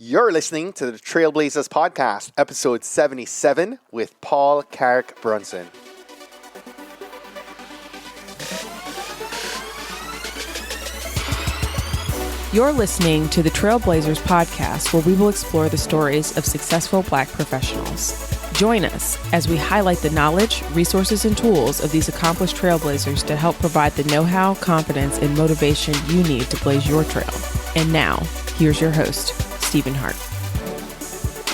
You're listening to the Trailblazers Podcast, episode 77 with Paul Carrick Brunson. You're listening to the Trailblazers Podcast, where we will explore the stories of successful Black professionals. Join us as we highlight the knowledge, resources, and tools of these accomplished trailblazers to help provide the know-how, confidence, and motivation you need to blaze your trail. And now, here's your host, Stephen Hart.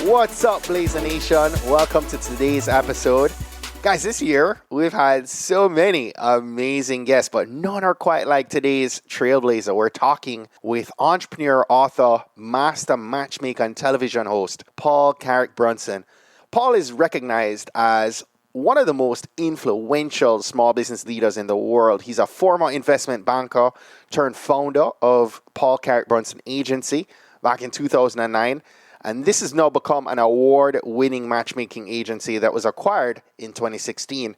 What's up, Blazer Nation? Welcome to today's episode. Guys, this year, we've had so many amazing guests, but none are quite like today's Trailblazer. We're talking with entrepreneur, author, master matchmaker, and television host, Paul Carrick Brunson. Paul is recognized as one of the most influential small business leaders in the world. He's a former investment banker turned founder of Paul Carrick Brunson Agency back in 2009. And this has now become an award-winning matchmaking agency that was acquired in 2016.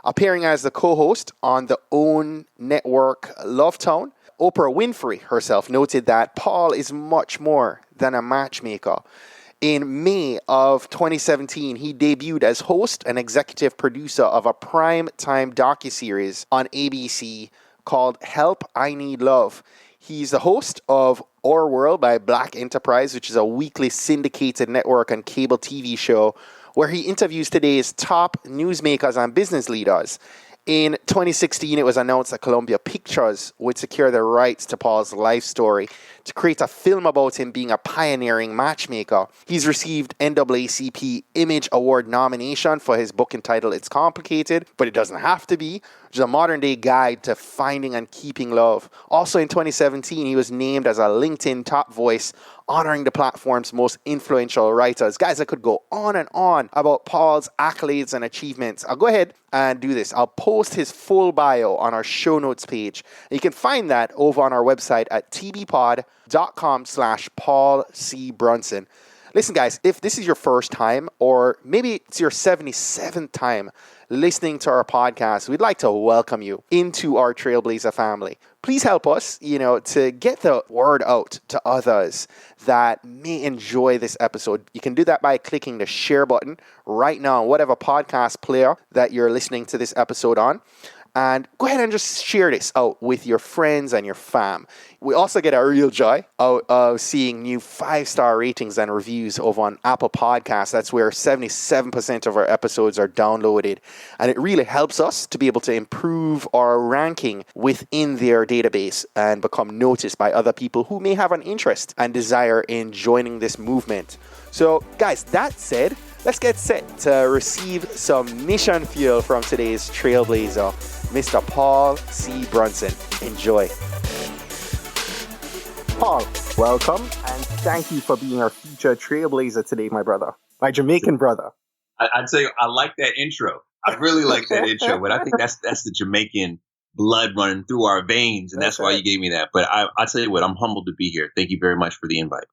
Appearing as the co-host on the OWN network Lovetown, Oprah Winfrey herself noted that Paul is much more than a matchmaker. In May of 2017, he debuted as host and executive producer of a primetime docu-series on ABC called Help, I Need Love. He's the host of Our World by Black Enterprise, which is a weekly syndicated network and cable TV show where he interviews today's top newsmakers and business leaders. In 2016, it was announced that Columbia Pictures would secure the rights to Paul's life story to create a film about him being a pioneering matchmaker. He's received NAACP Image Award nomination for his book entitled It's Complicated, but it doesn't have to be, which is a modern-day guide to finding and keeping love. Also in 2017, he was named as a LinkedIn top voice, honoring the platform's most influential writers. Guys, I could go on and on about Paul's accolades and achievements. I'll go ahead and do this. I'll post his full bio on our show notes page. You can find that over on our website at tbpod.com/Paul C. Brunson. Listen, guys, if this is your first time, or maybe it's your 77th time listening to our podcast, we'd like to welcome you into our Trailblazer family. Please help us, to get the word out to others that may enjoy this episode. You can do that by clicking the share button right now on whatever podcast player that you're listening to this episode on. And go ahead and just share this out with your friends and your fam. We also get a real joy out of seeing new 5-star ratings and reviews over on Apple Podcasts. That's where 77% of our episodes are downloaded. And it really helps us to be able to improve our ranking within their database and become noticed by other people who may have an interest and desire in joining this movement. So, guys, that said, let's get set to receive some mission fuel from today's Trailblazer, Mr. Paul C. Brunson. Enjoy. Paul, welcome, and thank you for being our featured Trailblazer today, my brother. My Jamaican brother. I'd say I like that intro. I really like that intro, but I think that's the Jamaican blood running through our veins, and that's why you gave me that. But I'll tell you what, I'm humbled to be here. Thank you very much for the invite.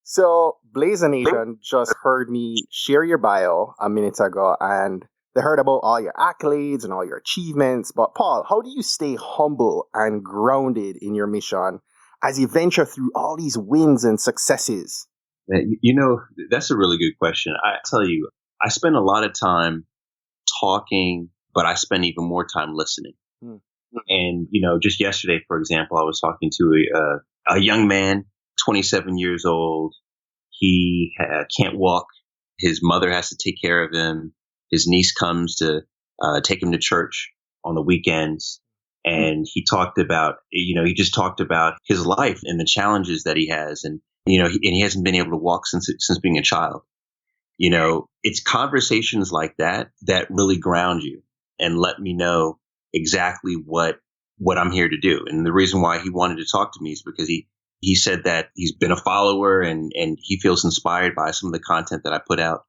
So, Blazer Nation just heard me share your bio a minute ago, and they heard about all your accolades and all your achievements. But Paul, how do you stay humble and grounded in your mission as you venture through all these wins and successes? That's a really good question. I tell you, I spend a lot of time talking, but I spend even more time listening. And, just yesterday, for example, I was talking to a young man, 27 years old. He can't walk. His mother has to take care of him. His niece comes to take him to church on the weekends. And he talked about, he just talked about his life and the challenges that he has. And, he hasn't been able to walk since being a child. It's conversations like that really ground you and let me know exactly what I'm here to do. And the reason why he wanted to talk to me is because he said that he's been a follower and he feels inspired by some of the content that I put out,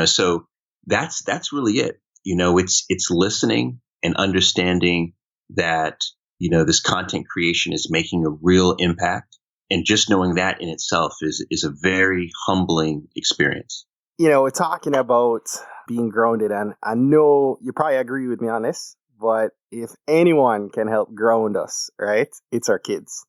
so that's really it. It's listening and understanding that, this content creation is making a real impact. And just knowing that in itself is a very humbling experience. We're talking about being grounded, and I know you probably agree with me on this, but if anyone can help ground us, right, it's our kids.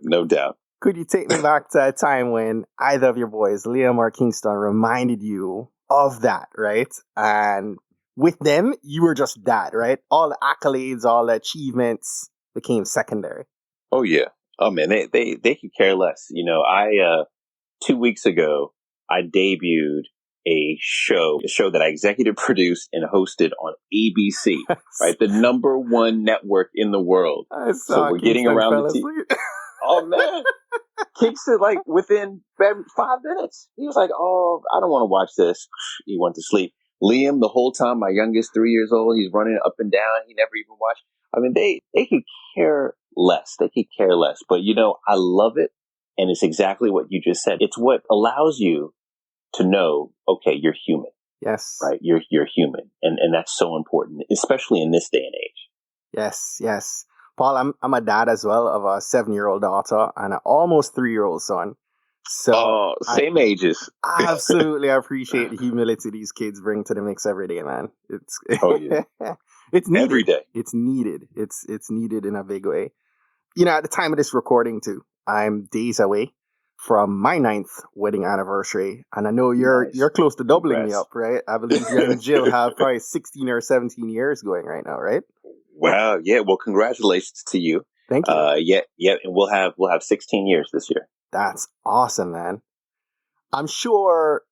No doubt. Could you take me back to a time when either of your boys, Liam or Kingston, reminded you of that, right? And with them, you were just that, right? All the accolades, all the achievements became secondary. Oh yeah. Oh man, they could care less. You know, I 2 weeks ago I debuted a show that I executive produced and hosted on ABC, right? The number one network in the world. I saw So we're getting Kingston around fell the TV. asleep. Oh man. Kingston, like within 5 minutes, he was like, "Oh, I don't want to watch this." He went to sleep. Liam, the whole time, my youngest, 3 years old, he's running up and down. He never even watched. I mean, they could care less. They could care less. But you know, I love it, and it's exactly what you just said. It's what allows you to know, okay, you're human. Yes. Right. You're human, and that's so important, especially in this day and age. Yes. Yes. Paul, I'm a dad as well of a 7-year-old daughter and an almost 3-year-old son. So same ages. Absolutely appreciate the humility these kids bring to the mix every day, man. It's it's needed. Every day. It's needed. It's needed in a big way. You know, at the time of this recording too, I'm days away from my 9th wedding anniversary, and I know you're close to doubling me up, right? I believe you and Jill have probably 16 or 17 years going right now, right? Wow. Yeah. Well, congratulations to you. Thank you. Yeah. And we'll have 16 years this year. That's awesome, man. I'm sure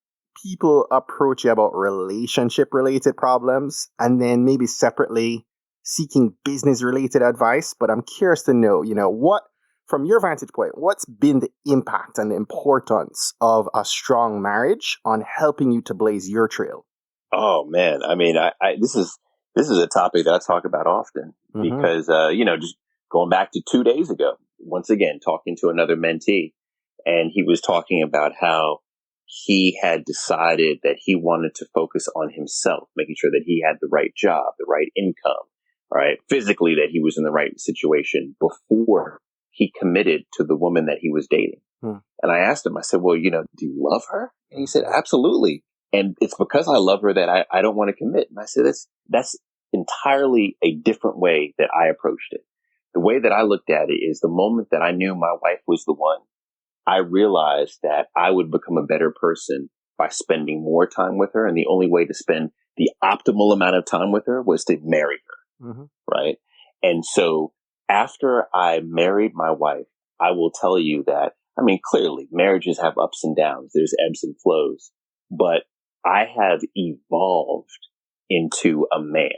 people approach you about relationship related problems and then maybe separately seeking business related advice. But I'm curious to know, you know, what, from your vantage point, what's been the impact and the importance of a strong marriage on helping you to blaze your trail? Oh man. I mean, this is a topic that I talk about often because, you know, just going back to 2 days ago, once again, talking to another mentee, and he was talking about how he had decided that he wanted to focus on himself, making sure that he had the right job, the right income, right? Physically, that he was in the right situation before he committed to the woman that he was dating. And I asked him, I said, well, you know, do you love her? And he said, absolutely. And it's because I love her that I don't want to commit. And I said, that's entirely a different way that I approached it. The way that I looked at it is the moment that I knew my wife was the one, I realized that I would become a better person by spending more time with her. And the only way to spend the optimal amount of time with her was to marry her. Right. And so after I married my wife, I will tell you that, I mean, clearly marriages have ups and downs. There's ebbs and flows, but I have evolved into a man.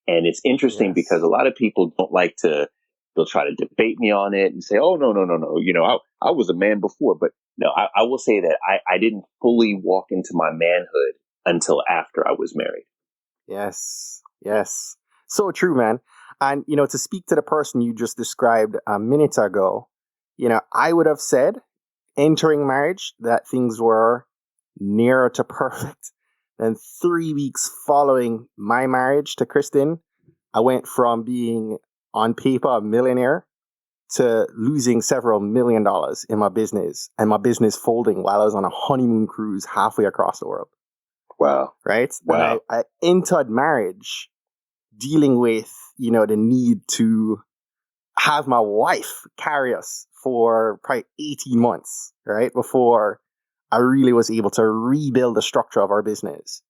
And it's interesting because a lot of people don't like to, they'll try to debate me on it and say, oh, no. You know, I was a man before. But no, I will say that I didn't fully walk into my manhood until after I was married. Yes. So true, man. And, you know, to speak to the person you just described a minute ago, you know, I would have said entering marriage that things were nearer to perfect. And 3 weeks following my marriage to Kristen, I went from being on paper a millionaire to losing several $1 million in my business, and my business folding while I was on a honeymoon cruise halfway across the world. Wow. Right? Wow. And I entered marriage dealing with, you know, the need to have my wife carry us for probably 18 months, right? Before I really was able to rebuild the structure of our business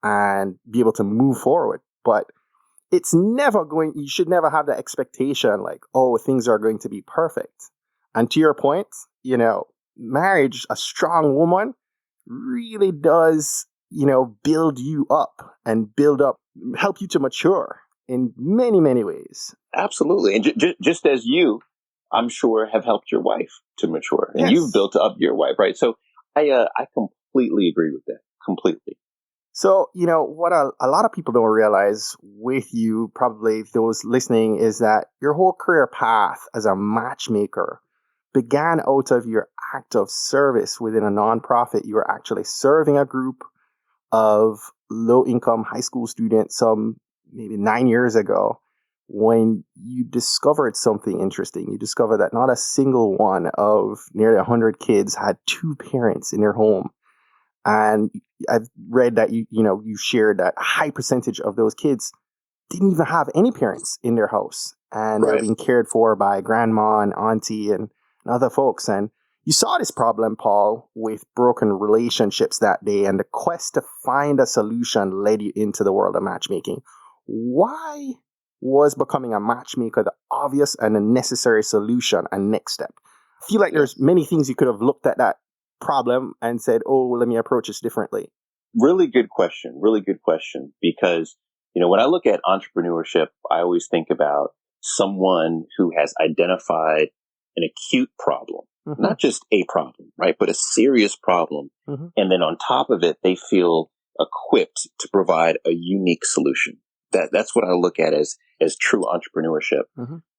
and be able to move forward. But it's never going, you should never have that expectation like, oh, things are going to be perfect. And to your point, you know, marriage, a strong woman really does, you know, build you up and help you to mature in many, many ways. Absolutely. And just as you, I'm sure, have helped your wife to mature, and you've built up your wife, right? So I completely agree with that. Completely. So, you know, what a lot of people don't realize with you, probably those listening, is that your whole career path as a matchmaker began out of your act of service within a nonprofit. You were actually serving a group of low-income high school students some maybe 9 years ago, when you discovered something interesting. You discovered that not a single one of nearly 100 kids had two parents in their home. And I've read that you shared that a high percentage of those kids didn't even have any parents in their house, and they're being cared for by grandma and auntie and and other folks. And you saw this problem, Paul, with broken relationships that day, and the quest to find a solution led you into the world of matchmaking. Why was becoming a matchmaker the obvious and the necessary solution and next step? I feel like there's many things you could have looked at that problem and said, oh, let me approach this differently. Really good question. Really good question. Because, when I look at entrepreneurship, I always think about someone who has identified an acute problem, not just a problem, right? But a serious problem. And then on top of it, they feel equipped to provide a unique solution. That's what I look at as true entrepreneurship.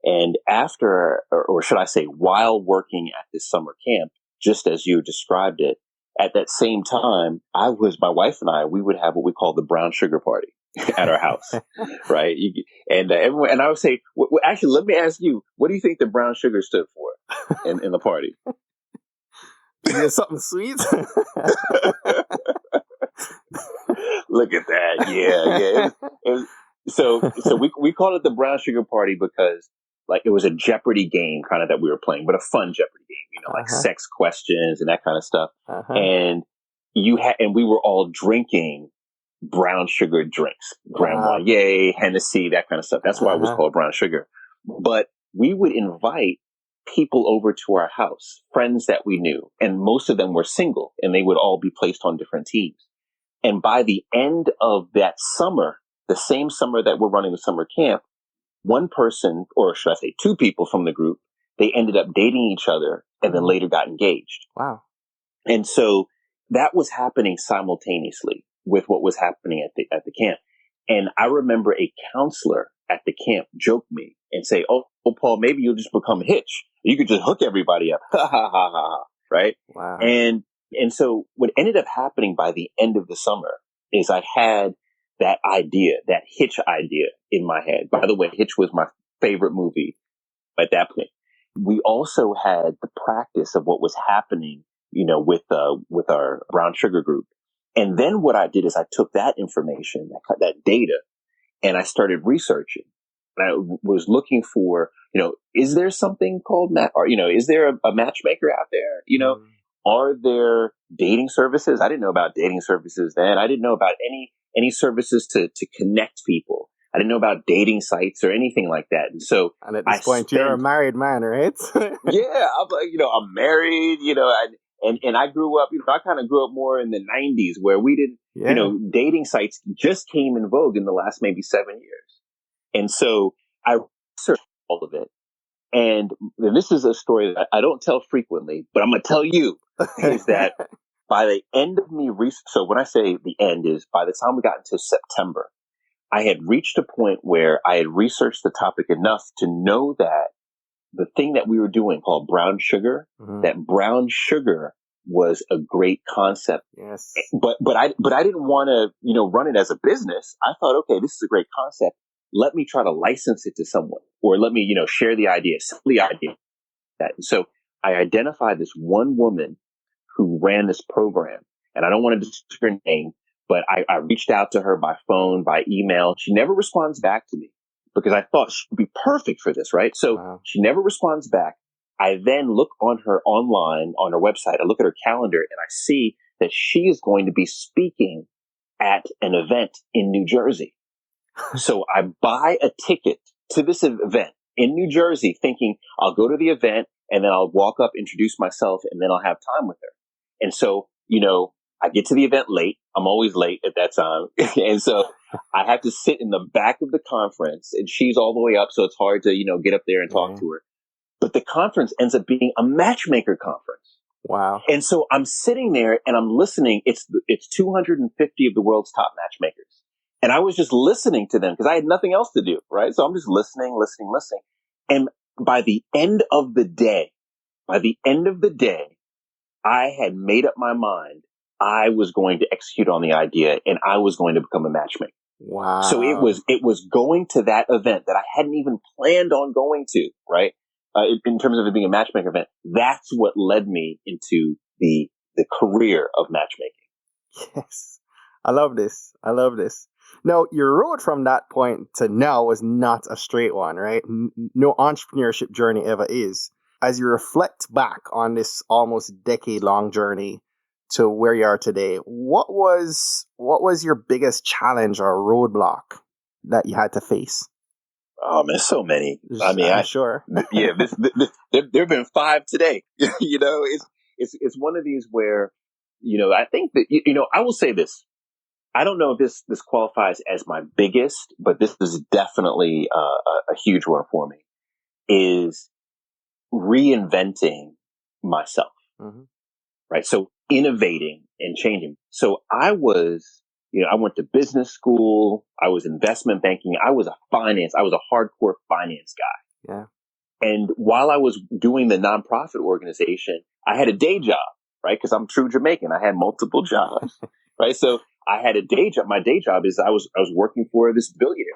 And after, or should I say, while working at this summer camp, just as you described it, at that same time, my wife and I, we would have what we call the brown sugar party at our house, right? And I would say, actually, let me ask you, what do you think the brown sugar stood for in the party? Is something sweet? Look at that. Yeah. It was, so we called it the brown sugar party because it was a Jeopardy game kind of that we were playing, but a fun Jeopardy game, like sex questions and that kind of stuff. And and we were all drinking brown sugar drinks, Grand Marnier, Hennessy, that kind of stuff. That's why it was called brown sugar. But we would invite people over to our house, friends that we knew, and most of them were single, and they would all be placed on different teams. And by the end of that summer, the same summer that we're running the summer camp, one person, or should I say two people from the group, they ended up dating each other and then later got engaged. Wow. And so that was happening simultaneously with what was happening at the camp. And I remember a counselor at the camp joke me and say, oh, Paul, maybe you'll just become Hitch. You could just hook everybody up. Ha ha ha ha. Right? Wow. And so what ended up happening by the end of the summer is I had that idea, that Hitch idea in my head. By the way, Hitch was my favorite movie at that point. We also had the practice of what was happening, with our brown sugar group. And then what I did is I took that information, that data, and I started researching. And I was looking for, is there something called is there a matchmaker out there? Are there dating services? I didn't know about dating services then. I didn't know about any services to connect people. I didn't know about dating sites or anything like that. And so at this point, you're a married man, right? Yeah, I'm married, and I grew up, I kind of grew up more in the 90s where we didn't, dating sites just came in vogue in the last maybe 7 years. And so I researched all of it. And this is a story that I don't tell frequently, but I'm going to tell you is that by the end of me, so when I say the end is by the time we got into September, I had reached a point where I had researched the topic enough to know that the thing that we were doing called brown sugar, that brown sugar was a great concept. Yes. But I didn't want to, run it as a business. I thought, okay, this is a great concept. Let me try to license it to someone, or let me, share the idea, sell the idea. And so I identified this one woman who ran this program, and I don't want to disclose her name, but I reached out to her by phone, by email. She never responds back to me because I thought she'd be perfect for this, right? So She never responds back. I then look on her online, on her website. I look at her calendar and I see that she is going to be speaking at an event in New Jersey. So I buy a ticket to this event in New Jersey thinking I'll go to the event and then I'll walk up, introduce myself, and then I'll have time with her. And so, I get to the event late. I'm always late at that time. And so I have to sit in the back of the conference and she's all the way up. So it's hard to, get up there and talk to her. But the conference ends up being a matchmaker conference. Wow. And so I'm sitting there and I'm listening. It's 250 of the world's top matchmakers. And I was just listening to them because I had nothing else to do, right? So I'm just listening. And by the end of the day, I had made up my mind. I was going to execute on the idea and I was going to become a matchmaker. Wow. So it was going to that event that I hadn't even planned on going to, right? In terms of it being a matchmaker event, that's what led me into the career of matchmaking. Yes. I love this. Now, your road from that point to now was not a straight one, right? No entrepreneurship journey ever is. as you reflect back on this almost decade-long journey to where you are today, what was your biggest challenge or roadblock that you had to face? Oh man, so many. I mean, I'm sure. Yeah, there have been 5 today. It's one of these where, I think that, I will say this. I don't know if this qualifies as my biggest, but this is definitely a huge one for me, is reinventing myself, right? So innovating and changing. So I went to business school. I was investment banking. I was a hardcore finance guy. Yeah. And while I was doing the nonprofit organization, I had a day job, right? Because I'm true Jamaican. I had multiple jobs, right? So I had a day job. My day job is I was working for this billionaire,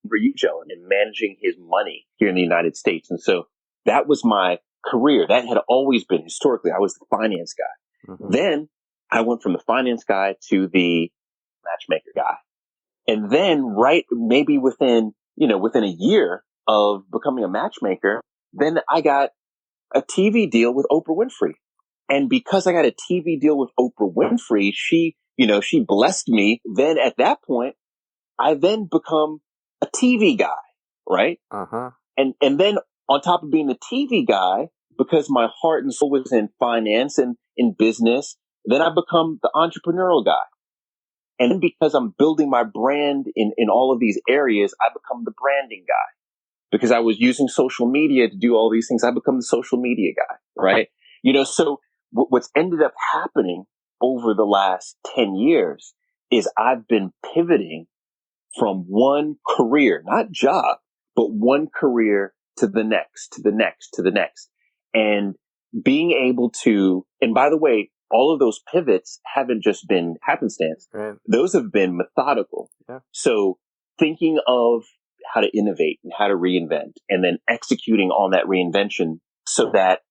for and managing his money here in the United States. And so that was my career. That had always been historically. I was the finance guy. Then I went from the finance guy to the matchmaker guy. And then maybe within a year of becoming a matchmaker, then I got a TV deal with Oprah Winfrey. And because I got a TV deal with Oprah Winfrey, she blessed me. Then at that point, I then become a TV guy, right? And then on top of being the TV guy, because my heart and soul was in finance and in business, then I become the entrepreneurial guy. And then because I'm building my brand in all of these areas, I become the branding guy. Because I was using social media to do all these things, I become the social media guy, right? So what's ended up happening over the last 10 years is I've been pivoting from one career, not job, but one career to the next, to the next, to the next. And being able to, and by the way, all of those pivots haven't just been happenstance. Right. Those have been methodical. Yeah. So thinking of how to innovate and how to reinvent, and then executing on that reinvention so that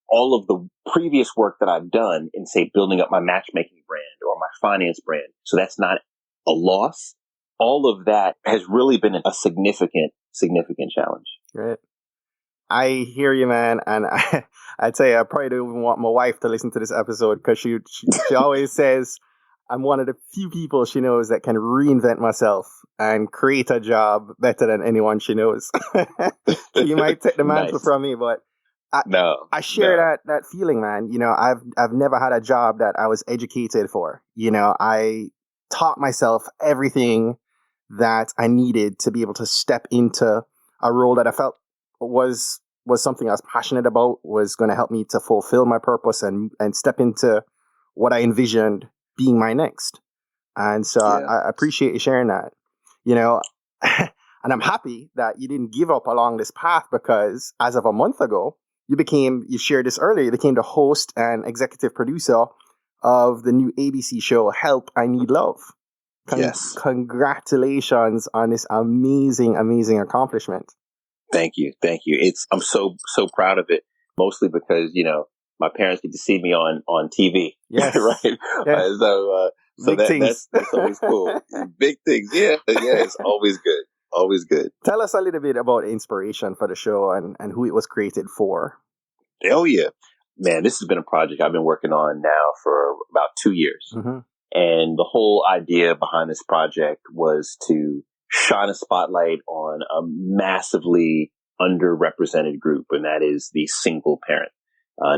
all of the previous work that I've done in, say, building up my matchmaking brand or my finance brand, so that's not a loss. All of that has really been a significant challenge. Right. I hear you, man. And I'd say I probably don't even want my wife to listen to this episode, because she always says I'm one of the few people she knows that can reinvent myself and create a job better than anyone she knows. So you might take the mantle from me, but I share that feeling, man. I've never had a job that I was educated for. I taught myself everything that I needed to be able to step into a role that I felt was something I was passionate about, was going to help me to fulfill my purpose and step into what I envisioned being my next. And so I appreciate you sharing that, and I'm happy that you didn't give up along this path, because as of a month ago, you shared this earlier, you became the host and executive producer of the new ABC show, Help, I Need Love. Yes. Congratulations on this amazing, amazing accomplishment. Thank you. I'm so proud of it, mostly because, my parents get to see me on TV. Yes. Right. Yes. So that's always cool. Big things. Yeah. It's always good. Always good. Tell us a little bit about inspiration for the show and who it was created for. Oh yeah, man, this has been a project I've been working on now for about 2 years. And the whole idea behind this project was to shine a spotlight on a massively underrepresented group, and that is the single parent,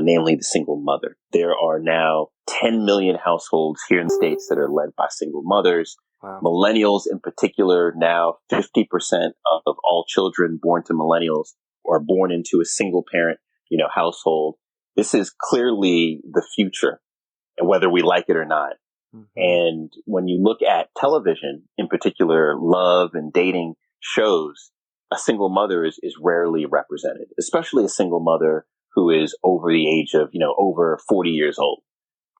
namely the single mother. There are now 10 million households here in the States that are led by single mothers. Wow. Millennials in particular, now 50% of all children born to millennials are born into a single parent, household. This is clearly the future, and whether we like it or not. And when you look at television, in particular, love and dating shows, a single mother is rarely represented, especially a single mother who is over the age of, over 40 years old.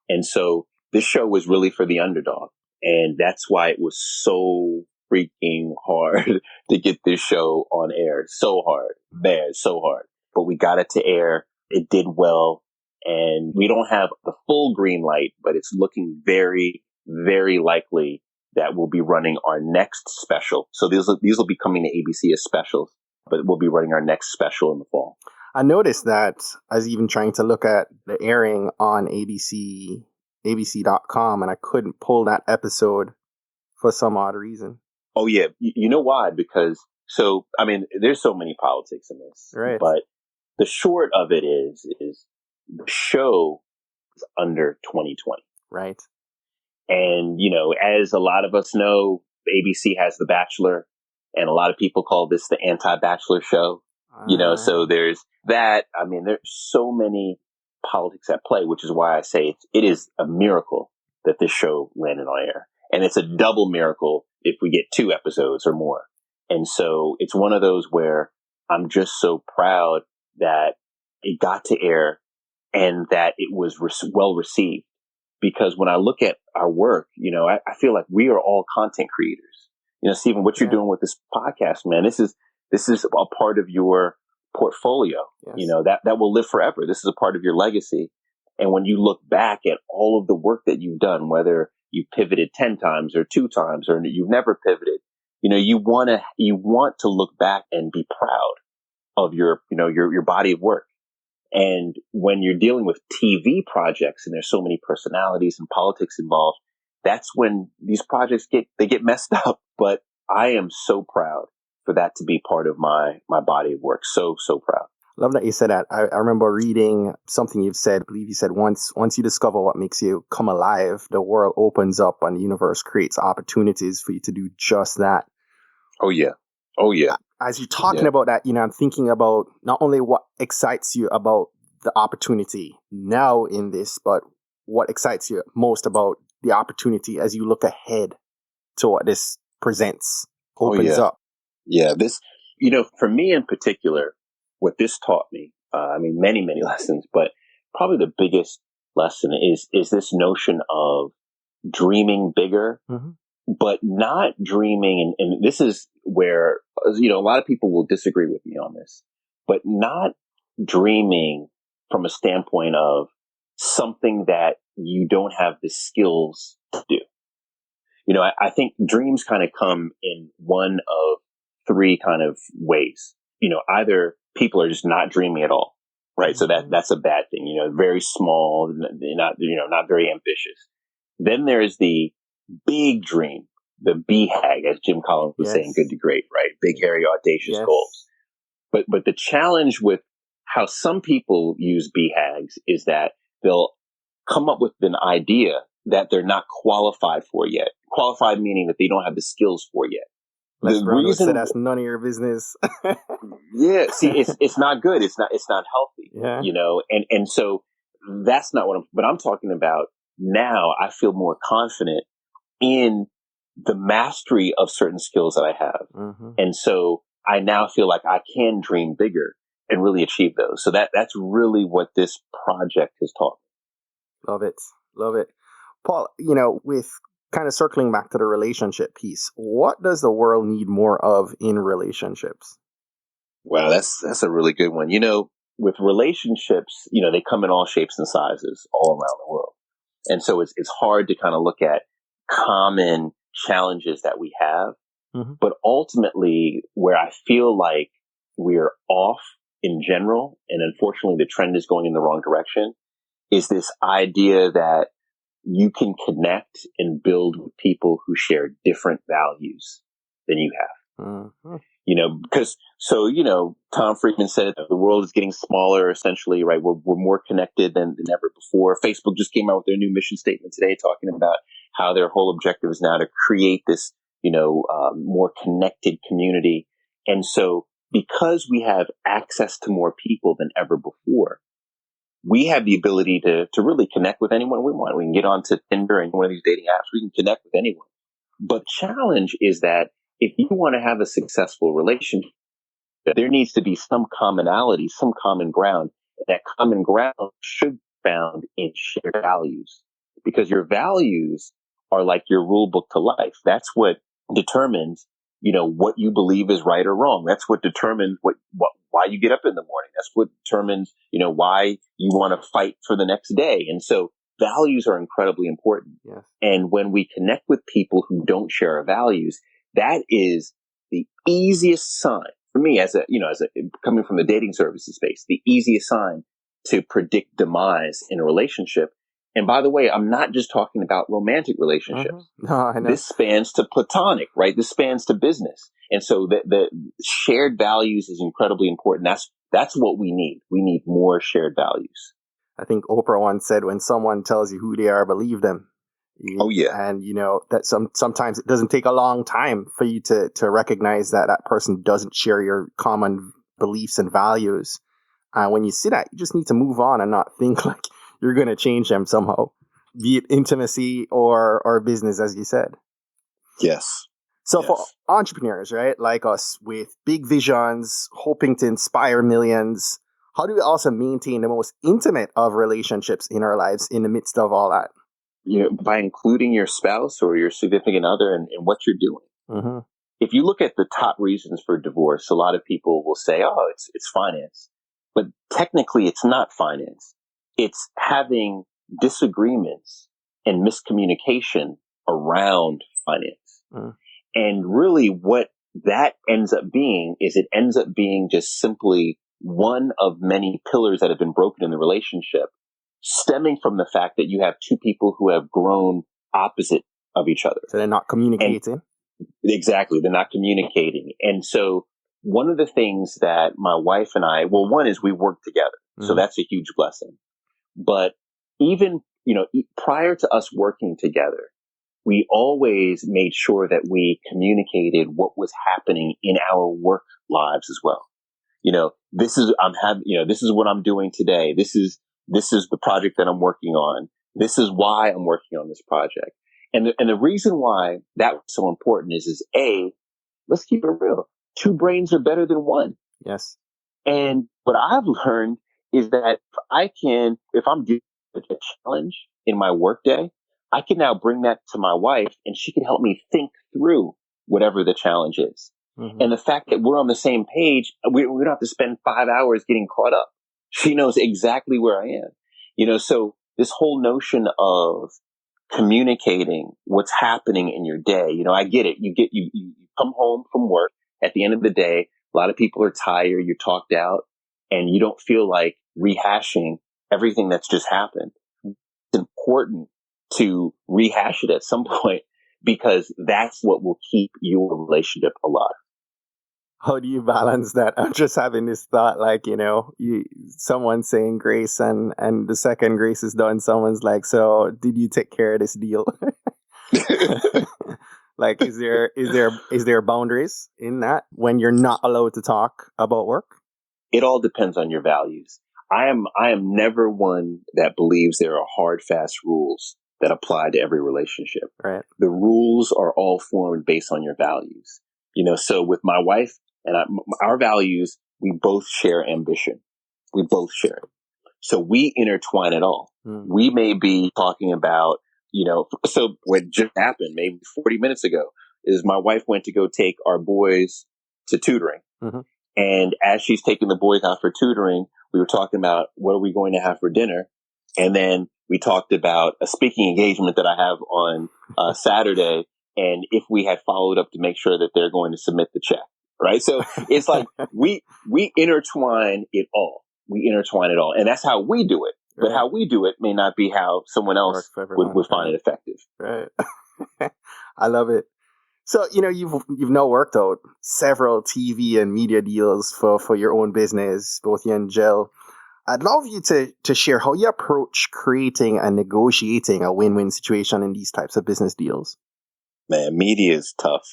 And so this show was really for the underdog. And that's why it was so freaking hard to get this show on air. So hard, man, so hard. But we got it to air. It did well. And we don't have the full green light, but it's looking very, very likely that we'll be running our next special. So these will be coming to ABC as specials, but we'll be running our next special in the fall. I noticed that I was even trying to look at the airing on ABC.com, and I couldn't pull that episode for some odd reason. Oh, yeah. You know why? Because, there's so many politics in this. Right. But the short of it is the show is under 2020. Right. And, as a lot of us know, ABC has The Bachelor, and a lot of people call this the anti-Bachelor show. So there's that. There's so many politics at play, which is why I say it is a miracle that this show landed on air. And it's a double miracle if we get 2 episodes or more. And so it's one of those where I'm just so proud that it got to air and that it was well received. Because when I look at our work, I feel like we are all content creators. Stephen, what you're doing with this podcast, man, this is a part of your portfolio. Yes. That will live forever. This is a part of your legacy. And when you look back at all of the work that you've done, whether you pivoted 10 times or 2 times, or you've never pivoted, you want to look back and be proud of your body of work. And when you're dealing with TV projects and there's so many personalities and politics involved, that's when these projects get messed up. But I am so proud for that to be part of my body of work. So proud. Love that you said that. I remember reading something you've said. I believe you said once you discover what makes you come alive, the world opens up and the universe creates opportunities for you to do just that. Oh, yeah. As you're talking about that, I'm thinking about not only what excites you about the opportunity now in this, but what excites you most about the opportunity as you look ahead to what this presents, opens up. Yeah, this, for me in particular, what this taught me, many, many lessons, but probably the biggest lesson is this notion of dreaming bigger, but not dreaming. And this is where, a lot of people will disagree with me on this, but not dreaming from a standpoint of something that you don't have the skills to do. I think dreams kind of come in one of 3 kind of ways. Either people are just not dreaming at all, right? So that's a bad thing. Very small, not very ambitious. Then there's the big dream, the BHAG, as Jim Collins was saying, good to great, right? Big, hairy, audacious goals. But the challenge with how some people use BHAGs is that they'll come up with an idea that they're not qualified for yet. Qualified meaning that they don't have the skills for yet. The reason that's none of your business. Yeah, see, it's not good. It's not healthy. Yeah. And so that's not what I'm talking about. Now I feel more confident in the mastery of certain skills that I have. And so I now feel like I can dream bigger and really achieve those. So that's really what this project has taught me. Love it. Paul, with kind of circling back to the relationship piece, what does the world need more of in relationships? Wow, that's a really good one. With relationships, they come in all shapes and sizes all around the world. And so it's hard to kind of look at common challenges that we have. But ultimately, where I feel like we're off in general, and unfortunately the trend is going in the wrong direction, is this idea that you can connect and build with people who share different values than you have. Because Tom Friedman said the world is getting smaller, essentially, right? We're more connected than ever before. Facebook just came out with their new mission statement today, talking about how their whole objective is now to create this, more connected community. And so because we have access to more people than ever before, we have the ability to really connect with anyone we want. We can get onto Tinder and one of these dating apps. We can connect with anyone. But the challenge is that if you want to have a successful relationship, there needs to be some commonality, some common ground. That common ground should be found in shared values, because your values are like your rule book to life. That's what determines, what you believe is right or wrong. That's what determines why you get up in the morning. That's what determines, why you want to fight for the next day. And so values are incredibly important. Yes. And when we connect with people who don't share our values, that is the easiest sign for me, coming from the dating services space, the easiest sign to predict demise in a relationship. And by the way, I'm not just talking about romantic relationships. No, I know. This spans to platonic, right? This spans to business. And so the shared values is incredibly important. That's what we need. We need more shared values. I think Oprah once said, when someone tells you who they are, believe them. Oh, yeah. And, that sometimes it doesn't take a long time for you to recognize that person doesn't share your common beliefs and values. When you see that, you just need to move on and not think like you're going to change them somehow, be it intimacy or business, as you said. Yes. So for entrepreneurs, right, like us with big visions, hoping to inspire millions, how do we also maintain the most intimate of relationships in our lives in the midst of all that? By including your spouse or your significant other in what you're doing. Mm-hmm. If you look at the top reasons for divorce, a lot of people will say, oh, it's finance. But technically, it's not finance. It's having disagreements and miscommunication around finance. Mm. And really what that ends up being is it ends up being just simply one of many pillars that have been broken in the relationship, stemming from the fact that you have two people who have grown opposite of each other. So they're not communicating. Exactly. They're not communicating. And so one of the things that my wife and I, one is we work together. Mm-hmm. So that's a huge blessing. But even, prior to us working together, we always made sure that we communicated what was happening in our work lives as well. This is what I'm doing today. This is the project that I'm working on. This is why I'm working on this project. And the reason why that was so important is let's keep it real. Two brains are better than one. Yes. And what I've learned is that if I'm doing a challenge in my workday, I can now bring that to my wife and she can help me think through whatever the challenge is. Mm-hmm. And the fact that we're on the same page, we don't have to spend 5 hours getting caught up. She knows exactly where I am. So this whole notion of communicating what's happening in your day, I get it. You come home from work at the end of the day. A lot of people are tired. You're talked out and you don't feel like rehashing everything that's just happened. It's important to rehash it at some point because that's what will keep your relationship alive. How do you balance that? I'm just having this thought, like, someone saying grace and the second grace is done, someone's like, so did you take care of this deal? Like, is there boundaries in that when you're not allowed to talk about work? It all depends on your values. I am never one that believes there are hard, fast rules that apply to every relationship. Right. The rules are all formed based on your values. So with my wife and our values, we both share ambition. We both share it. So we intertwine it all. Mm. We may be talking about, so what just happened maybe 40 minutes ago is my wife went to go take our boys to tutoring. Mm-hmm. And as she's taking the boys out for tutoring, we were talking about what are we going to have for dinner. And then we talked about a speaking engagement that I have on Saturday. And if we had followed up to make sure that they're going to submit the check. Right. So it's like we intertwine it all. We intertwine it all. And that's how we do it. But how we do it may not be how someone else would find it effective. Right. I love it. So, you've now worked out several TV and media deals for your own business, both you and Jill. I'd love you to share how you approach creating and negotiating a win-win situation in these types of business deals. Man, media is tough.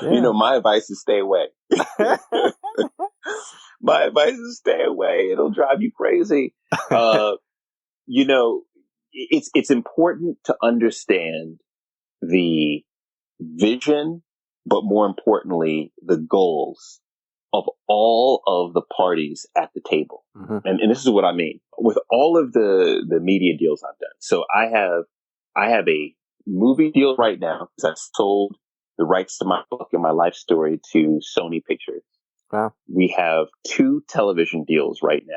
Yeah. My advice is stay away. My advice is stay away. It'll drive you crazy. It's important to understand the vision, but more importantly, the goals of all of the parties at the table. Mm-hmm. And this is what I mean. With all of the media deals I've done. So I have a movie deal right now because I've sold the rights to my book and my life story to Sony Pictures. Wow. We have 2 television deals right now.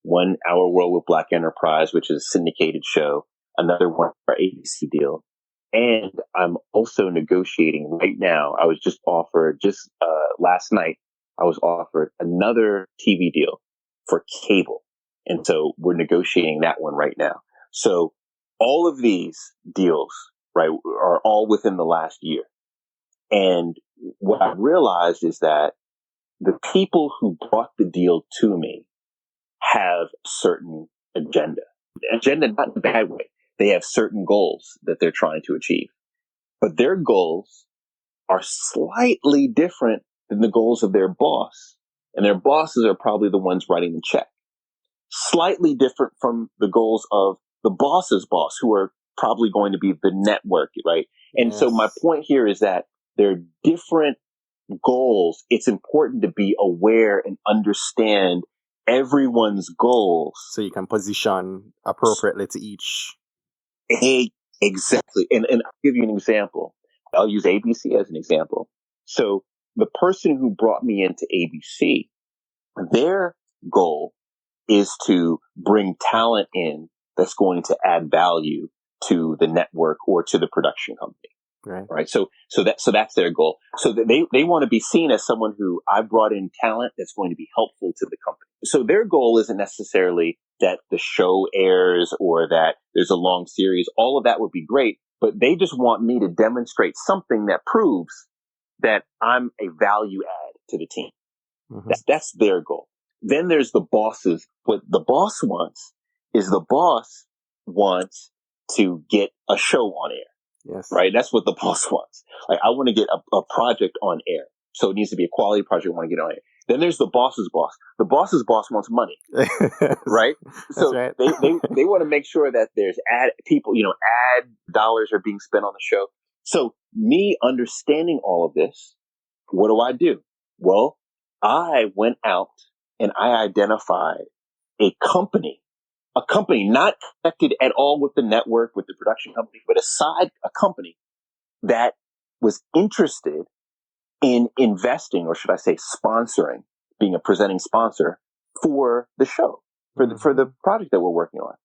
One, Our World with Black Enterprise, which is a syndicated show. Another one, our ABC deal. And I'm also negotiating right now. I was just offered last night I was offered another TV deal for cable. And so we're negotiating that one right now. So all of these deals, right, are all within the last year. And what I realized is that the people who brought the deal to me have certain agenda, not in a bad way. They have certain goals that they're trying to achieve, but their goals are slightly different than the goals of their boss. And their bosses are probably the ones writing the check. Slightly different from the goals of the boss's boss, who are probably going to be the network, right? And so my point here is that they're different goals. It's important to be aware and understand everyone's goals. So you can position appropriately to each. Exactly. And I'll give you an example. I'll use ABC as an example. So the person who brought me into ABC, their goal is to bring talent in that's going to add value to the network or to the production company. Right. So that's their goal. So that they want to be seen as someone who I brought in talent that's going to be helpful to the company. So their goal isn't necessarily that the show airs or that there's a long series. All of that would be great, but they just want me to demonstrate something that proves that I'm a value add to the team. Mm-hmm. That's their goal. Then there's the bosses. What the boss wants is the boss wants to get a show on air. Yes. Right. That's what the boss wants. Like, I want to get a project on air. So it needs to be a quality project. I want to get on air. Then there's the boss's boss. The boss's boss wants money. Right. So right. they want to make sure that there's ad dollars are being spent on the show. So me understanding all of this, what do? Well, I went out and I identified a company not connected at all with the network, with the production company, but a company that was interested in investing, or should I say sponsoring, being a presenting sponsor for the show, for the project that we're working on.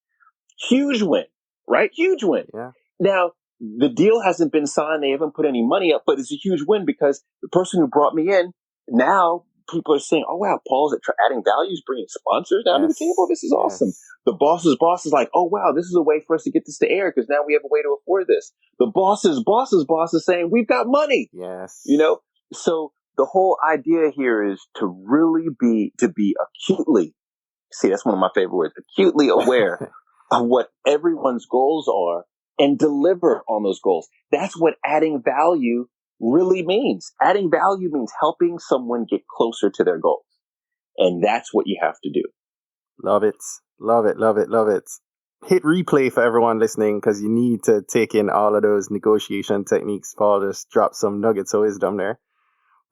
Huge win, right? Huge win. Yeah. Now, the deal hasn't been signed. They haven't put any money up, but it's a huge win because the person who brought me in, now people are saying, oh, wow, Paul's adding value, he's bringing sponsors down to the table. This is awesome. The boss's boss is like, oh, wow, this is a way for us to get this to air because now we have a way to afford this. The boss's boss's boss is saying, we've got money. Yes. So the whole idea here is to really be acutely, that's one of my favorite words, acutely aware of what everyone's goals are and deliver on those goals. That's what adding value really means. Adding value means helping someone get closer to their goals. And that's what you have to do. Love it. Love it. Love it. Love it. Hit replay for everyone listening because you need to take in all of those negotiation techniques. Paul just dropped some nuggets of wisdom there.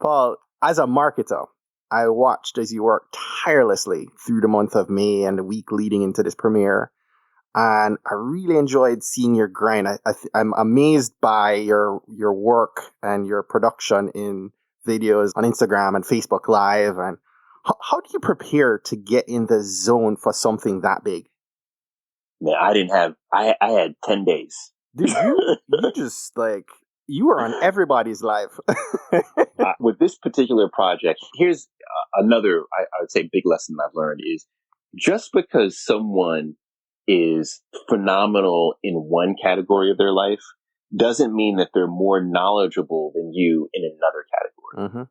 Paul, as a marketer, I watched as you worked tirelessly through the month of May and the week leading into this premiere. And I really enjoyed seeing your grind. I'm amazed by your work and your production in videos on Instagram and Facebook Live. And how do you prepare to get in the zone for something that big? Man, I had 10 days. Dude, you just you were on everybody's life. With this particular project, here's another, I would say, big lesson I've learned is just because someone is phenomenal in one category of their life doesn't mean that they're more knowledgeable than you in another category.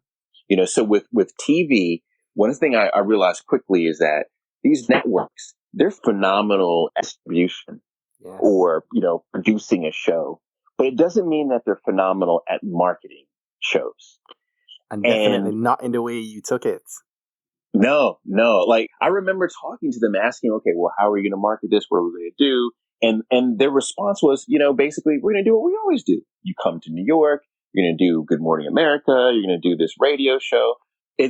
Mm-hmm. So with TV, one thing I realized quickly is that these networks, they're phenomenal at distribution or, producing a show, but it doesn't mean that they're phenomenal at marketing shows. And definitely not in the way you took it. No. Like, I remember talking to them, asking, okay, well, how are you going to market this? What are we going to do? And their response was, basically, we're going to do what we always do. You come to New York, you're going to do Good Morning America, you're going to do this radio show.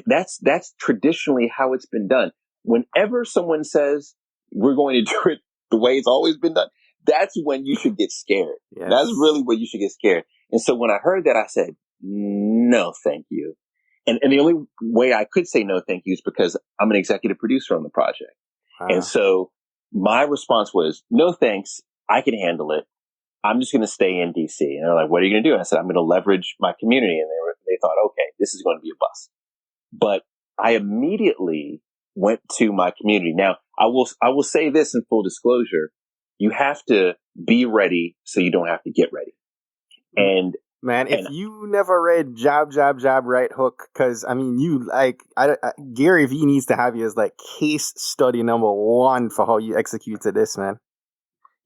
That's traditionally how it's been done. Whenever someone says we're going to do it the way it's always been done, that's when you should get scared. Yes. That's really when you should get scared. And so when I heard that, I said, no, thank you. And the only way I could say no, thank you is because I'm an executive producer on the project. And so my response was, no, thanks. I can handle it. I'm just going to stay in DC. And they're like, what are you going to do? And I said, I'm going to leverage my community. And they thought, okay, this is going to be a bust. But I immediately went to my community. Now, I will say this in full disclosure. You have to be ready so you don't have to get ready. And man, if you never read Jab, Jab, Jab, Right Hook, because I mean, Gary V needs to have you as like case study number one for how you executed this, man.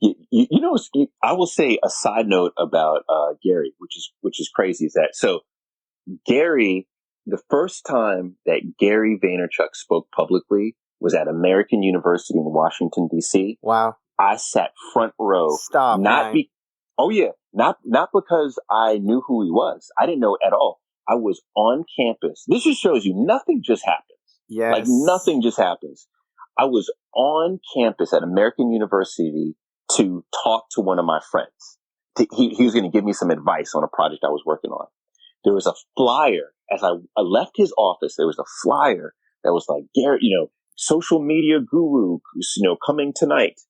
You know, I will say a side note about Gary, which is crazy, is that so Gary, the first time that Gary Vaynerchuk spoke publicly was at American University in Washington, D.C. Wow. I sat front row. Stop. Not because I knew who he was. I didn't know at all. I was on campus. This just shows you nothing just happens. Yes. Like nothing just happens. I was on campus at American University to talk to one of my friends. He was going to give me some advice on a project I was working on. There was a flyer as I left his office. There was a flyer that was like, Gary, social media guru, coming tonight.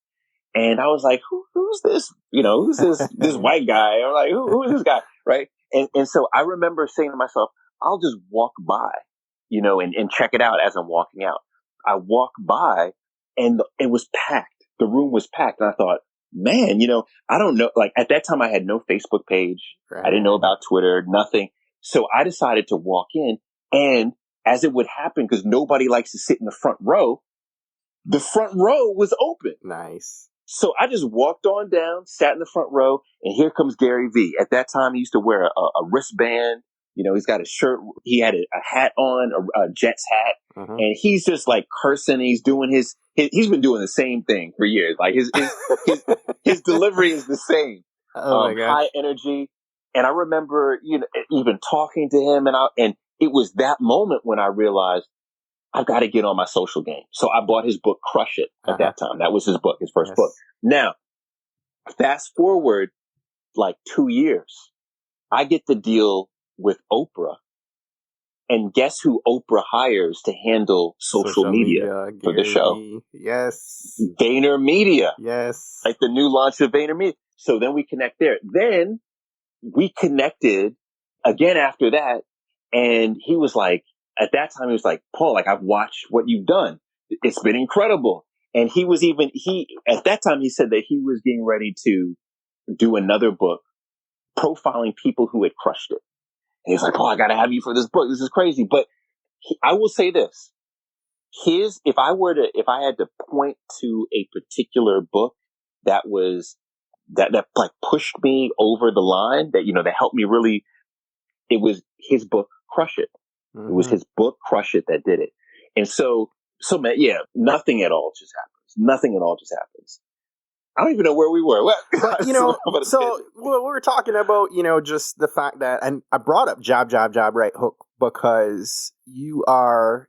And I was like, who's this? Who's this white guy? I'm like, who is this guy? Right. And so I remember saying to myself, I'll just walk by, and check it out as I'm walking out. I walked by and it was packed. The room was packed. And I thought, man, I don't know. Like at that time I had no Facebook page. Right. I didn't know about Twitter, nothing. So I decided to walk in, and as it would happen, because nobody likes to sit in the front row was open. Nice. So I just walked on down, sat in the front row, and here comes Gary V. At that time, he used to wear a wristband. He's got a shirt. He had a hat on, a Jets hat, and he's just like cursing. He's doing he's been doing the same thing for years. Like his delivery is the same. Oh my gosh. High energy. And I remember, even talking to him, and it was that moment when I realized I've got to get on my social game. So I bought his book, Crush It, at that time. That was his book, his first book. Now, fast forward like 2 years, I get the deal with Oprah. And guess who Oprah hires to handle social media for the show? Yes. VaynerMedia. Yes. Like the new launch of VaynerMedia. So then we connect there. Then we connected again after that. And he was like, at that time, he was like, Paul, like I've watched what you've done. It's been incredible. And at that time, he said that he was getting ready to do another book profiling people who had crushed it. And he was like, Paul, I got to have you for this book. This is crazy. But I will say this. If I had to point to a particular book that was, that like pushed me over the line, that helped me really, it was his book, Crush It. It was his book, Crush It, that did it. And so man, yeah, nothing at all just happens. Nothing at all just happens. I don't even know where we were. But, we were talking about, just the fact that, and I brought up Jab, Jab, Jab, Right Hook because you are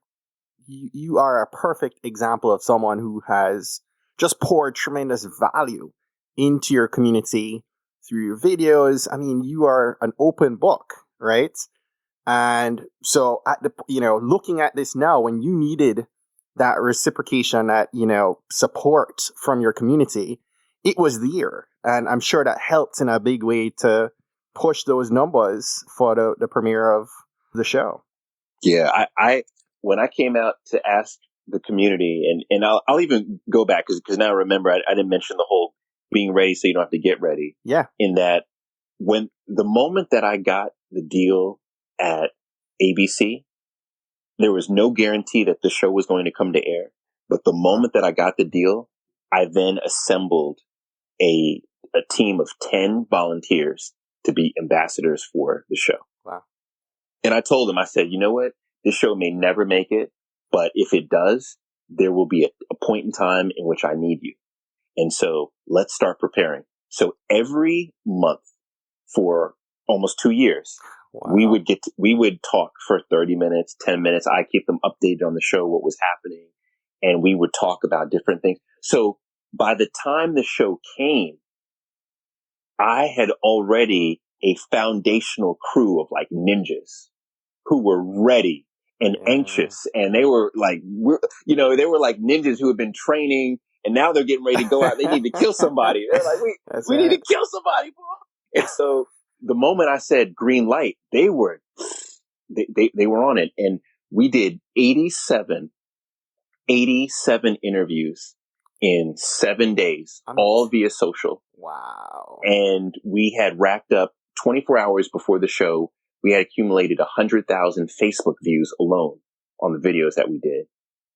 a perfect example of someone who has just poured tremendous value into your community through your videos. I mean, you are an open book, right? And so looking at this now, when you needed that reciprocation, that, support from your community, it was there. And I'm sure that helped in a big way to push those numbers for the premiere of the show. Yeah. I when I came out to ask the community, and I'll even go back because now I remember I didn't mention the whole being ready so you don't have to get ready. Yeah. In that, when the moment that I got the deal at ABC, there was no guarantee that the show was going to come to air. But the moment that I got the deal, I then assembled a team of 10 volunteers to be ambassadors for the show. Wow. And I told them, I said, you know what? This show may never make it, but if it does, there will be a point in time in which I need you. And so let's start preparing. So every month for almost 2 years, wow, we would talk for 30 minutes, 10 minutes. I keep them updated on the show, what was happening, and we would talk about different things. So by the time the show came, I had already a foundational crew of like ninjas who were ready and anxious. And they were like, they were like ninjas who had been training, and now they're getting ready to go out. They need to kill somebody. They're like, we need to kill somebody, bro. And so the moment I said green light, they were on it. And We did 87 interviews in 7 days, all via social. Wow. And we had racked up 24 hours before the show. We had accumulated 100,000 Facebook views alone on the videos that we did.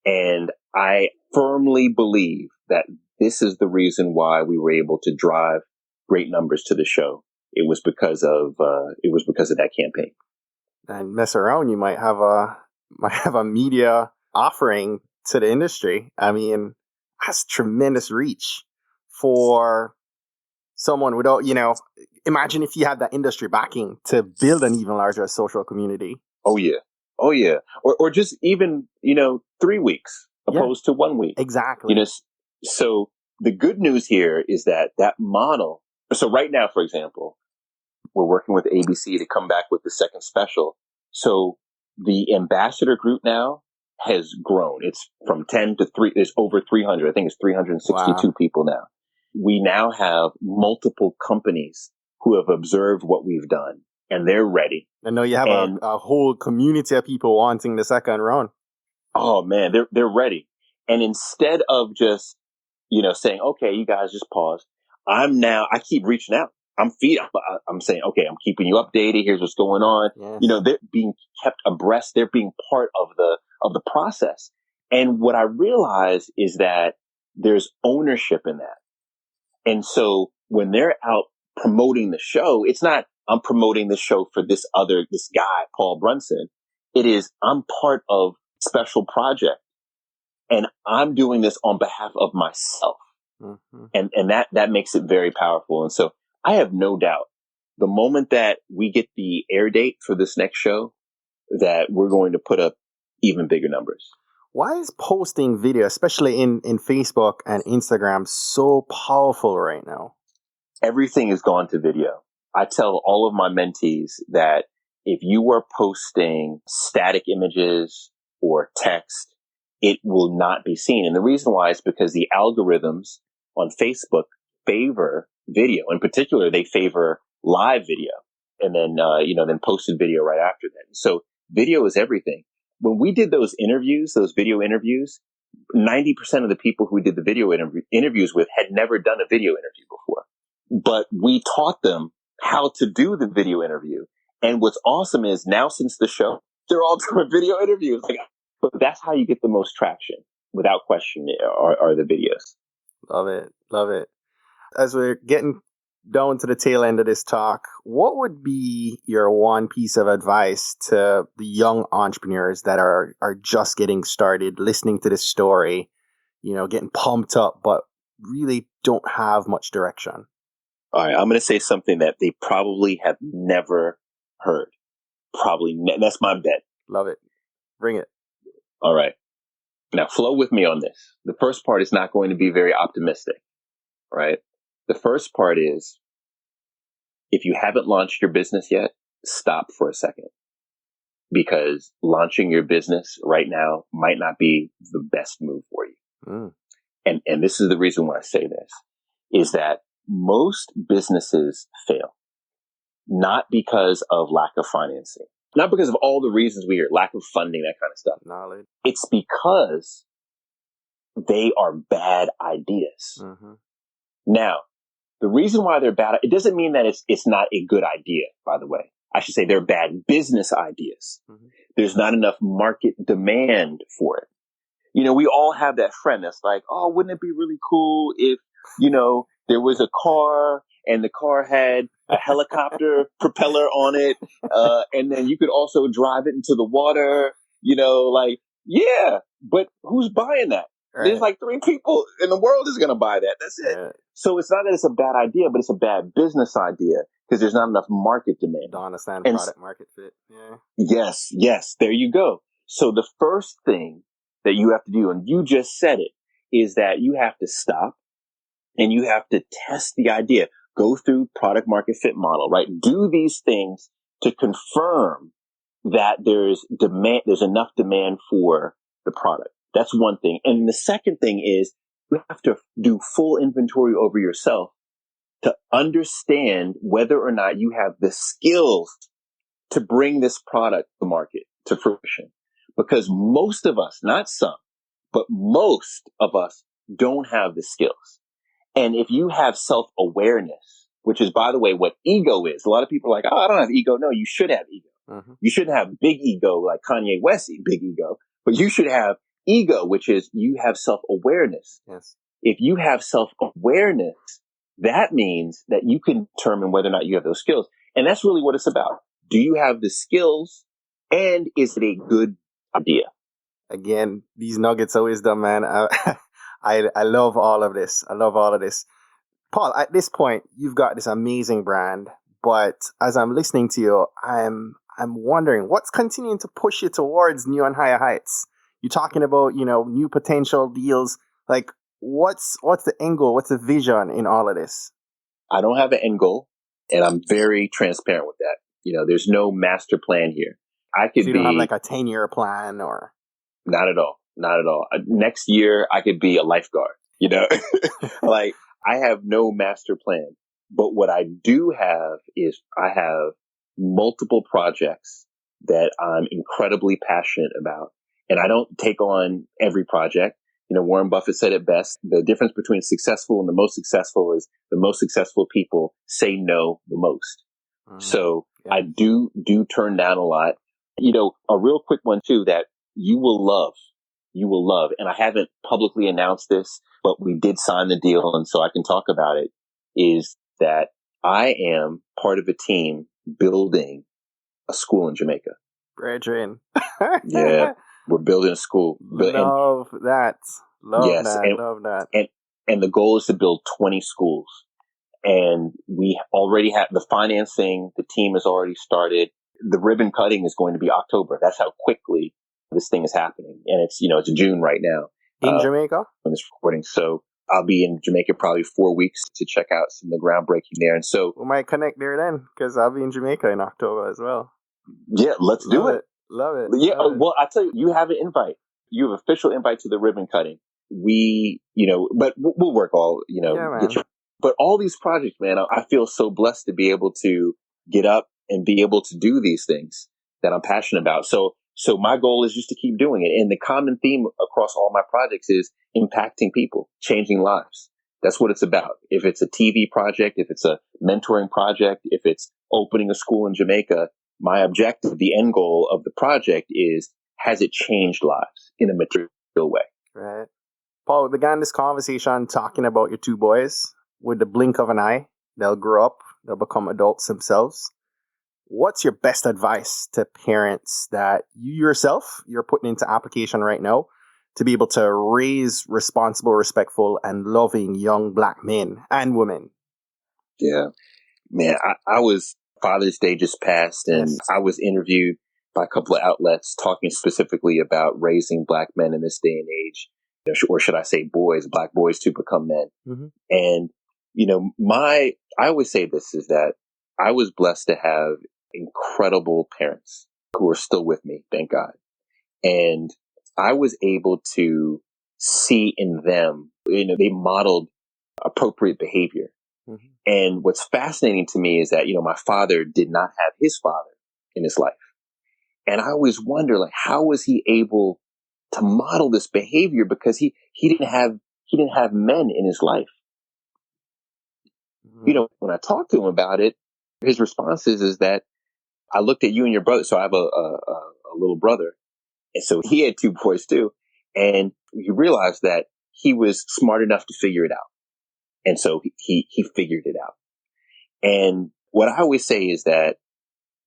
And I firmly believe that this is the reason why we were able to drive great numbers to the show. It was because of that campaign. And mess around, you might have a media offering to the industry. I mean, that's tremendous reach for someone without, imagine if you had that industry backing to build an even larger social community. Oh yeah. Or just even, 3 weeks opposed to 1 week. Exactly. So the good news here is that model. So right now, for example, we're working with ABC to come back with the second special. So the ambassador group now has grown. It's from 10 to 3. There's over 300. I think it's 362 people now. We now have multiple companies who have observed what we've done, and they're ready. I know you have a whole community of people wanting the second round. Oh man, they're ready. And instead of just, saying, okay, you guys just pause. I keep reaching out. I'm saying, okay, I'm keeping you updated. Here's what's going on. Yes. They're being kept abreast. They're being part of the process. And what I realize is that there's ownership in that. And so when they're out promoting the show, it's not, I'm promoting the show for this guy, Paul Brunson. It is, I'm part of special project and I'm doing this on behalf of myself. Mm-hmm. And that makes it very powerful. And so I have no doubt the moment that we get the air date for this next show that we're going to put up even bigger numbers. Why is posting video, especially in Facebook and Instagram, so powerful right now? Everything has gone to video. I tell all of my mentees that if you are posting static images or text, it will not be seen. And the reason why is because the algorithms on Facebook favor video. In particular, they favor live video and then posted video right after that. So video is everything. When we did those video interviews, 90% of the people who we did the video interviews with had never done a video interview before. But we taught them how to do the video interview. And what's awesome is now since the show, they're all doing video interviews. But that's how you get the most traction, without question, are the videos. Love it. As we're getting down to the tail end of this talk, what would be your one piece of advice to the young entrepreneurs that are just getting started, listening to this story, getting pumped up, but really don't have much direction? All right, I'm going to say something that they probably have never heard. That's my bet. Love it. Bring it. All right. Now, flow with me on this. The first part is not going to be very optimistic, right? The first part is, if you haven't launched your business yet, stop for a second. Because launching your business right now might not be the best move for you. Mm. And this is the reason why I say this, is that most businesses fail. Not because of lack of financing. Not because of all the reasons we hear, lack of funding, that kind of stuff. Knowledge. It's because they are bad ideas. Mm-hmm. Now, the reason why they're bad, it doesn't mean that it's not a good idea, by the way. I should say they're bad business ideas. Mm-hmm. There's not enough market demand for it. We all have that friend that's like, oh, wouldn't it be really cool if, there was a car and the car had a helicopter propeller on it. And then you could also drive it into the water, yeah, but who's buying that? Right. There's like 3 people in the world is going to buy that. That's it. Right. So it's not that it's a bad idea, but it's a bad business idea because there's not enough market demand. Don't understand product market fit. Yeah. Yes. There you go. So the first thing that you have to do, and you just said it, is that you have to stop and you have to test the idea. Go through product market fit model, right? Do these things to confirm that there's enough demand for the product. That's one thing. And the second thing is you have to do full inventory over yourself to understand whether or not you have the skills to bring this product to market, to fruition. because most of us, not some, but most of us don't have the skills. And if you have self-awareness, which is, by the way, what ego is. A lot of people are like, oh, I don't have ego. No, you should have ego. Mm-hmm. You shouldn't have big ego like Kanye West, big ego, but you should have ego, which is you have self-awareness. Yes. If you have self-awareness, that means that you can determine whether or not you have those skills. And that's really what it's about. Do you have the skills, and is it a good idea? Again, these nuggets of wisdom, man. I love all of this. I love all of this. Paul, at this point, you've got this amazing brand, but as I'm listening to you, I'm wondering what's continuing to push you towards new and higher heights. You're talking about, new potential deals. Like, what's the end goal? What's the vision in all of this? I don't have an end goal, and I'm very transparent with that. There's no master plan here. So you don't have like a 10-year plan or? Not at all. Not at all. Next year, I could be a lifeguard, like I have no master plan. But what I do have is I have multiple projects that I'm incredibly passionate about. And I don't take on every project. Warren Buffett said it best. The difference between successful and the most successful is the most successful people say no the most. Mm-hmm. So yeah. I do turn down a lot. A real quick one too that you will love. And I haven't publicly announced this, but we did sign the deal. And so I can talk about it, is that I am part of a team building a school in Jamaica. Brethren. Yeah. We're building a school. Love that. Love that. And the goal is to build 20 schools. And we already have the financing. The team has already started. The ribbon cutting is going to be October. That's how quickly this thing is happening. And it's June right now. In Jamaica? When this recording. So I'll be in Jamaica probably 4 weeks to check out some of the groundbreaking there. And so we might connect there then, because I'll be in Jamaica in October as well. Yeah, let's do it. Love it. Yeah. Well, I tell you, you have an invite. You have official invite to the ribbon cutting. We, but we'll work all, but all these projects, man, I feel so blessed to be able to get up and be able to do these things that I'm passionate about. So my goal is just to keep doing it. And the common theme across all my projects is impacting people, changing lives. That's what it's about. If it's a TV project, if it's a mentoring project, if it's opening a school in Jamaica, my objective, the end goal of the project is, has it changed lives in a material way? Right. Paul, we began this conversation talking about your two boys. With the blink of an eye, they'll grow up, they'll become adults themselves. What's your best advice to parents that you yourself, you're putting into application right now to be able to raise responsible, respectful, and loving young Black men and women? Yeah, man, I was, Father's Day just passed, and yes. I was interviewed by a couple of outlets talking specifically about raising Black men in this day and age, or should I say boys, Black boys to become men. Mm-hmm. And, I always say this is that I was blessed to have incredible parents who are still with me, thank God. And I was able to see in them, they modeled appropriate behavior. Mm-hmm. And what's fascinating to me is that, my father did not have his father in his life. And I always wonder, how was he able to model this behavior? Because he didn't have men in his life. Mm-hmm. When I talked to him about it, his response is that I looked at you and your brother. So I have a little brother. And so he had two boys too. And he realized that he was smart enough to figure it out. And so he figured it out. And what I always say is that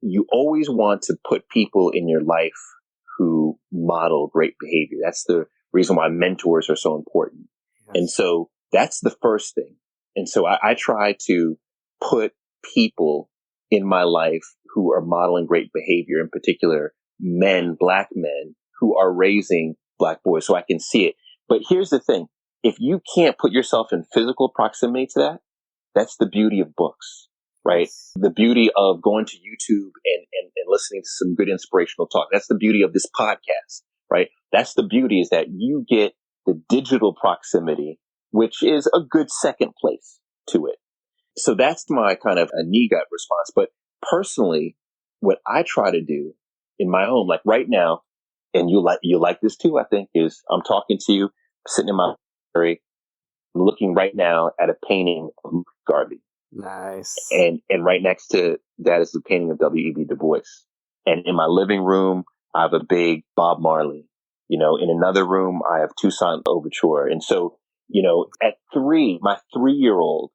you always want to put people in your life who model great behavior. That's the reason why mentors are so important. Yes. And so that's the first thing. And so I try to put people in my life who are modeling great behavior, in particular men, Black men who are raising Black boys, so I can see it. But here's the thing. If you can't put yourself in physical proximity to that, that's the beauty of books, right? Yes. The beauty of going to YouTube and listening to some good inspirational talk. That's the beauty of this podcast, right? That's the beauty, is that you get the digital proximity, which is a good second place to it. So that's my kind of a knee gut response. But personally, what I try to do in my home, like right now, and you like this too, I think, is I'm talking to you, sitting in my library, looking right now at a painting of Garvey. Nice. And right next to that is the painting of W.E.B. Du Bois. And in my living room, I have a big Bob Marley. You know, in another room, I have Toussaint Overture. And so, you know, at 3, my 3-year-old,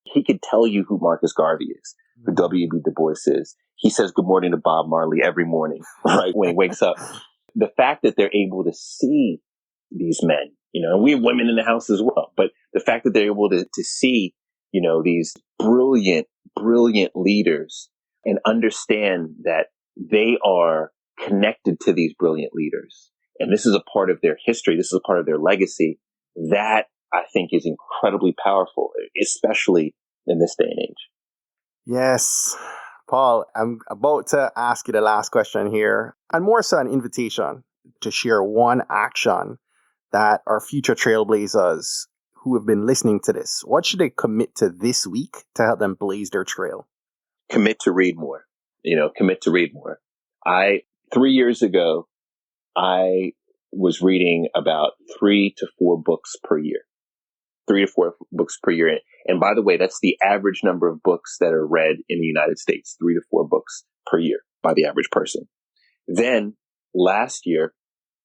he could tell you who Marcus Garvey is, who W.E.B. Du Bois is. He says good morning to Bob Marley every morning, right, when he wakes up. The fact that they're able to see these men, you know, and we have women in the house as well, but the fact that they're able to see, you know, these brilliant leaders and understand that they are connected to these brilliant leaders. And this is a part of their history. This is a part of their legacy. That I think is incredibly powerful, especially in this day and age. Yes. Paul, I'm about to ask you the last question here, and more so an invitation to share one action that our future trailblazers who have been listening to this, what should they commit to this week to help them blaze their trail? Commit to read more. You know, commit to read more. 3 years ago, I was reading about 3 to 4 books per year. 3 to 4 books per year. And by the way, that's the average number of books that are read in the United States, 3 to 4 books per year by the average person. Then last year,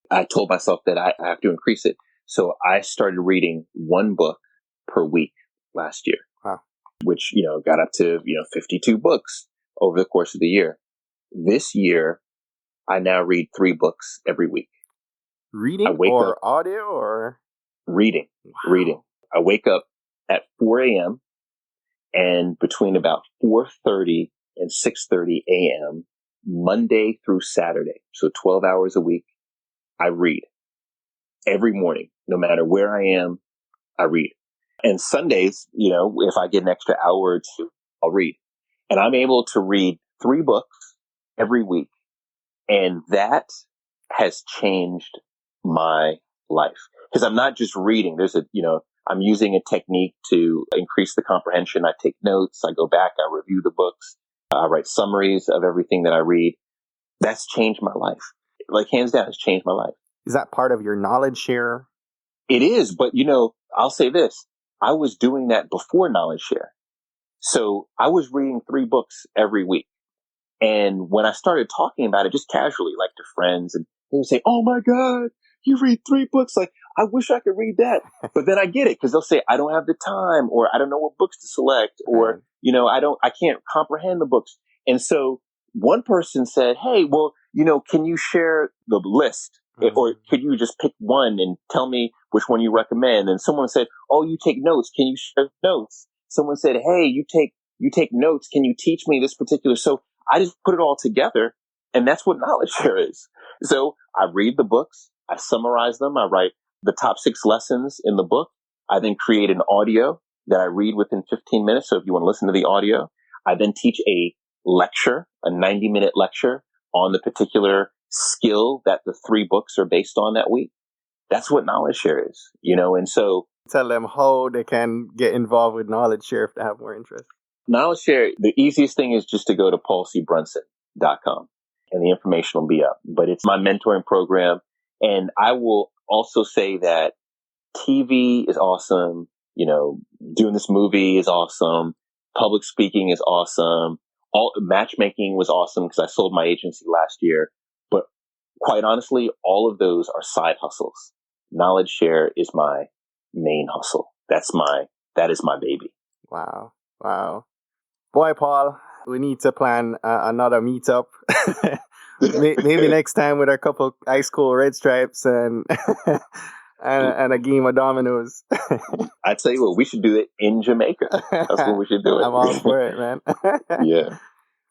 I told myself that I have to increase it. So I started reading 1 book per week last year, wow, which, you know, got up to, 52 books over the course of the year. This year, I now read 3 books every week. Reading or audio or? Reading. Wow. Reading. I wake up at 4 a.m. and between about 4:30 and 6:30 a.m., Monday through Saturday, so 12 hours a week, I read. Every morning, no matter where I am, I read. And Sundays, you know, if I get an extra hour or 2, I'll read. And I'm able to read 3 books every week. And that has changed my life. Because I'm not just reading. I'm using a technique to increase the comprehension. I take notes. I go back. I review the books. I write summaries of everything that I read. That's changed my life. Like, hands down, it's changed my life. Is that part of your knowledge share? It is. But, you know, I'll say this. I was doing that before knowledge share. So I was reading 3 books every week. And when I started talking about it just casually, like to friends, and they would say, "Oh my God, you read 3 books. Like, I wish I could read that." But then I get it, because they'll say, "I don't have the time," or "I don't know what books to select," or, you know, I can't comprehend the books. And so one person said, "Hey, well, you know, can you share the list? Or could you just pick one and tell me which one you recommend?" And someone said, "Oh, you take notes. Can you share notes?" Someone said, "Hey, you take notes. Can you teach me this particular?" So I just put it all together, and that's what knowledge share is. So I read the books, I summarize them, I write the top 6 lessons in the book. I then create an audio that I read within 15 minutes. So if you want to listen to the audio, I then teach a lecture, a 90-minute lecture on the particular skill that the 3 books are based on that week. That's what knowledge share is, you know, and so tell them how they can get involved with knowledge share if they have more interest. Knowledge share, the easiest thing is just to go to paulcbrunson.com and the information will be up. But it's my mentoring program. And I will also say that TV is awesome. You know, doing this movie is awesome. Public speaking is awesome. Matchmaking was awesome because I sold my agency last year. But quite honestly, all of those are side hustles. Knowledge share is my main hustle. That is my baby. Wow. Boy, Paul, we need to plan another meetup. Maybe next time with a couple ice cold red stripes and and a game of dominoes. I tell you what, we should do it in Jamaica. That's what we should do. I'm all for it, man. Yeah.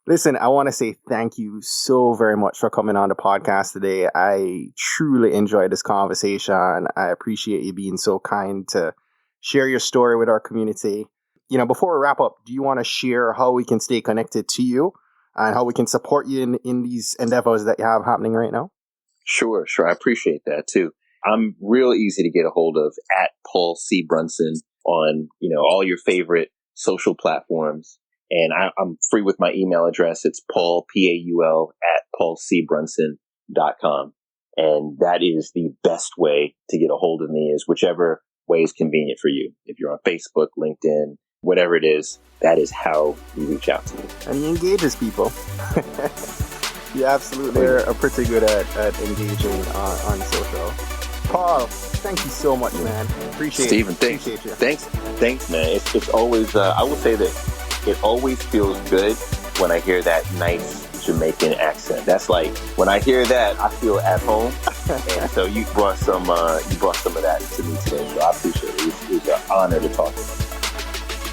Listen, I want to say thank you so very much for coming on the podcast today. I truly enjoyed this conversation. I appreciate you being so kind to share your story with our community. You know, before we wrap up, do you want to share how we can stay connected to you and how we can support you in these endeavors that you have happening right now? Sure. I appreciate that too. I'm real easy to get a hold of at Paul C. Brunson on, you know, all your favorite social platforms. And I'm free with my email address. It's Paul, Paul, at paulcbrunson.com. And that is the best way to get a hold of me, is whichever way is convenient for you. If you're on Facebook, LinkedIn, whatever it is, that is how you reach out to me. And he engages people. You absolutely are pretty good at engaging on social. Paul, thank you so much, man. Appreciate Stephen, it. thanks. Appreciate you. Thanks, man. It's always, I will say this, it always feels good when I hear that nice Jamaican accent. That's like, when I hear that, I feel at home. And so you brought some of that to me today. So I appreciate it. It was an honor to talk to you.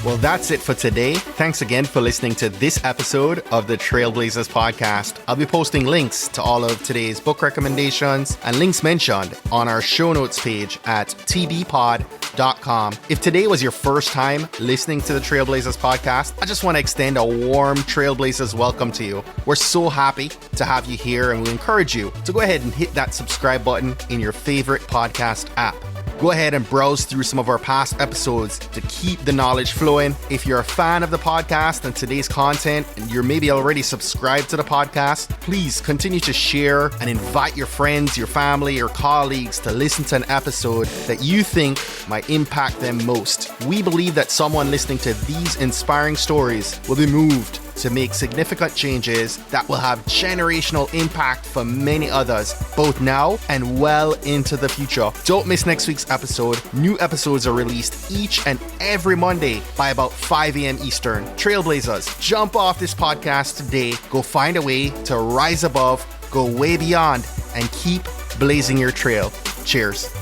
Well, that's it for today. Thanks again for listening to this episode of the Trailblazers podcast. I'll be posting links to all of today's book recommendations and links mentioned on our show notes page at tbpod.com. If today was your first time listening to the Trailblazers podcast, I just want to extend a warm Trailblazers welcome to you. We're so happy to have you here, and we encourage you to go ahead and hit that subscribe button in your favorite podcast app. Go ahead and browse through some of our past episodes to keep the knowledge flowing. If you're a fan of the podcast and today's content, and you're maybe already subscribed to the podcast, please continue to share and invite your friends, your family, your colleagues to listen to an episode that you think might impact them most. We believe that someone listening to these inspiring stories will be moved to make significant changes that will have generational impact for many others, both now and well into the future. Don't miss next week's episode. New episodes are released each and every Monday by about 5 a.m. Eastern. Trailblazers, jump off this podcast today. Go find a way to rise above, go way beyond, and keep blazing your trail. Cheers.